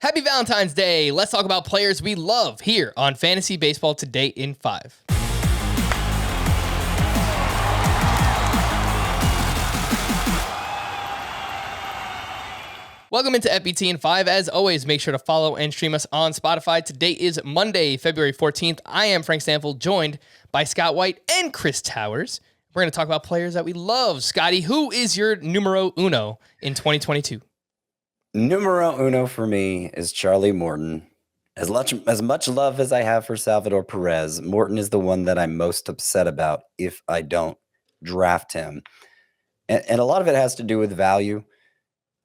Happy Valentine's Day. Let's talk about players we love here on Fantasy Baseball Today in 5. Welcome into FBT in 5. As always, make sure to follow and stream us on Spotify. Today is Monday, February 14th. I am Frank Stanfield, joined by Scott White and Chris Towers. We're going to talk about players that we love. Scotty, who is your numero uno in 2022? Numero uno for me is Charlie Morton. As much love as I have for Salvador Perez, Morton is the one that I'm most upset about if I don't draft him. And a lot of it has to do with value.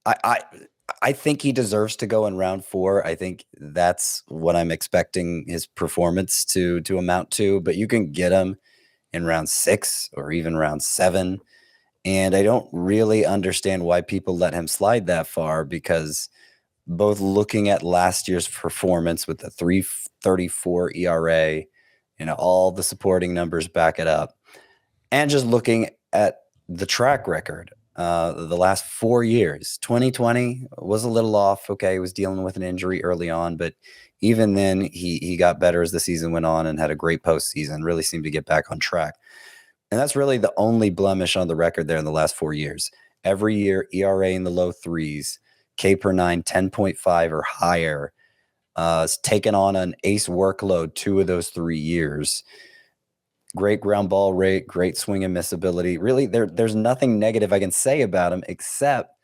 I think he deserves to go in round 4. I think that's what I'm expecting his performance to amount to. But you can get him in round 6 or even round 7. And I don't really understand why people let him slide that far, because both looking at last year's performance with the 3.34 ERA, all the supporting numbers back it up, and just looking at the track record, the last 4 years. 2020 was a little off. Okay, he was dealing with an injury early on, but even then he got better as the season went on and had a great postseason, really seemed to get back on track. And that's really the only blemish on the record there in the last 4 years. Every year, ERA in the low 3s, K per 9, 10.5 or higher. It's taken on an ace workload 2 of those 3 years. Great ground ball rate, great swing and miss ability. Really, there's nothing negative I can say about him except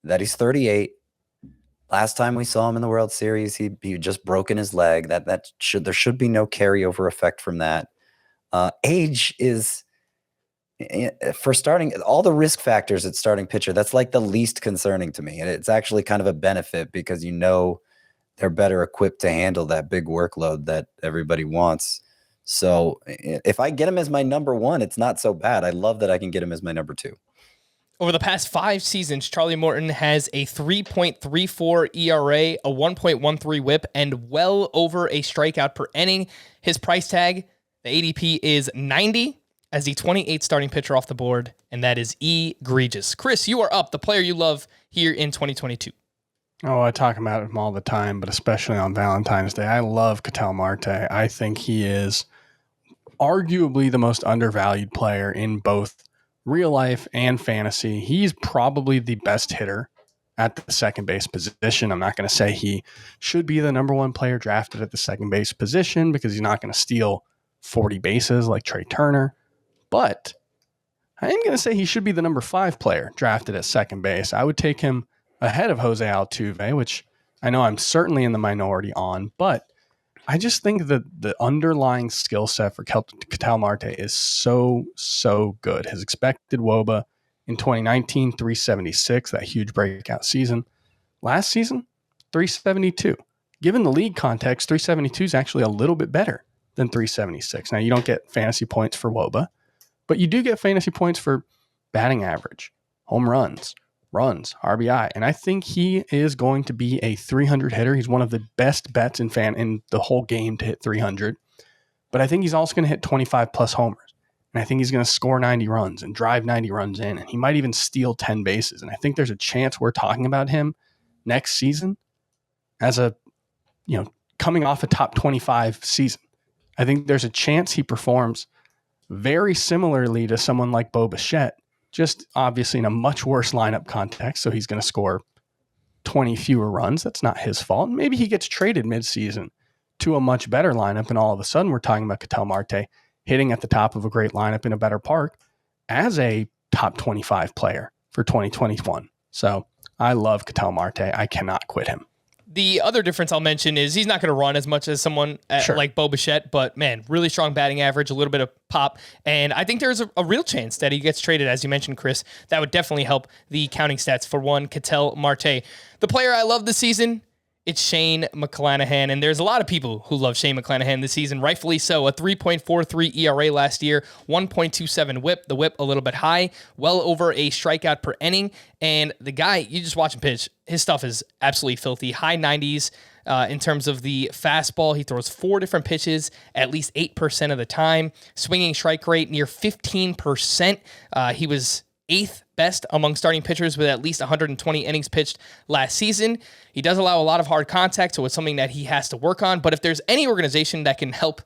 that he's 38. Last time we saw him in the World Series, he just broken his leg. There should be no carryover effect from that. Age is, for starting, all the risk factors at starting pitcher, that's like the least concerning to me. And it's actually kind of a benefit because they're better equipped to handle that big workload that everybody wants. So if I get him as my number 1, it's not so bad. I love that I can get him as my number 2. Over the past 5 seasons, Charlie Morton has a 3.34 ERA, a 1.13 whip, and well over a strikeout per inning. His price tag, the ADP, is 90 as the 28th starting pitcher off the board, and that is egregious. Chris, you are up, the player you love here in 2022. Oh, I talk about him all the time, but especially on Valentine's Day. I love KETEL Marte. I think he is arguably the most undervalued player in both real life and fantasy. He's probably the best hitter at the second base position. I'm not going to say he should be the number 1 player drafted at the second base position because he's not going to steal 40 bases like Trey Turner, but I am going to say he should be the number 5 player drafted at second base. I would take him ahead of Jose Altuve, which I know I'm certainly in the minority on, but I just think that the underlying skill set for KETEL Marte is so good. His expected WOBA in 2019, 376, that huge breakout season. Last season, 372. Given the league context, 372 is actually a little bit better than 376. Now, you don't get fantasy points for WOBA, but you do get fantasy points for batting average, home runs, RBI. And I think he is going to be a 300 hitter. He's one of the best bets in the whole game to hit 300. But I think he's also going to hit 25 plus homers. And I think he's going to score 90 runs and drive 90 runs in. And he might even steal 10 bases. And I think there's a chance we're talking about him next season as coming off a top 25 season. I think there's a chance he performs very similarly to someone like Bo Bichette, just obviously in a much worse lineup context. So he's going to score 20 fewer runs. That's not his fault. Maybe he gets traded midseason to a much better lineup, and all of a sudden we're talking about KETEL Marte hitting at the top of a great lineup in a better park as a top 25 player for 2021. So I love KETEL Marte. I cannot quit him. The other difference I'll mention is he's not going to run as much as someone like Bo Bichette, but man, really strong batting average, a little bit of pop. And I think there's a real chance that he gets traded, as you mentioned, Chris. That would definitely help the counting stats for one, KETEL Marte. The player I love this season, it's Shane McClanahan. And there's a lot of people who love Shane McClanahan this season, rightfully so. A 3.43 ERA last year, 1.27 whip, the whip a little bit high, well over a strikeout per inning. And the guy, you just watch him pitch, his stuff is absolutely filthy. High 90s in terms of the fastball. He throws 4 different pitches at least 8% of the time. Swinging strike rate near 15%. He was 8th best among starting pitchers with at least 120 innings pitched last season. He does allow a lot of hard contact, so it's something that he has to work on. But if there's any organization that can help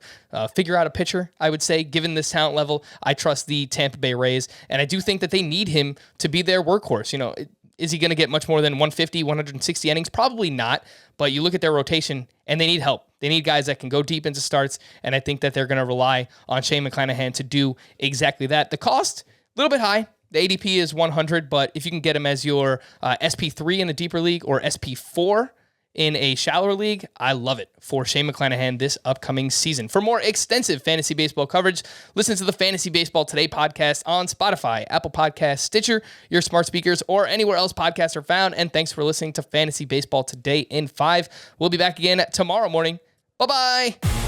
figure out a pitcher, I would say, given this talent level, I trust the Tampa Bay Rays. And I do think that they need him to be their workhorse. Is he going to get much more than 150, 160 innings? Probably not. But you look at their rotation, and they need help. They need guys that can go deep into starts, and I think that they're going to rely on Shane McClanahan to do exactly that. The cost, a little bit high. The ADP is 100, but if you can get him as your SP3 in a deeper league or SP4 in a shallower league, I love it for Shane McClanahan this upcoming season. For more extensive fantasy baseball coverage, listen to the Fantasy Baseball Today podcast on Spotify, Apple Podcasts, Stitcher, your smart speakers, or anywhere else podcasts are found. And thanks for listening to Fantasy Baseball Today in 5. We'll be back again tomorrow morning. Bye-bye.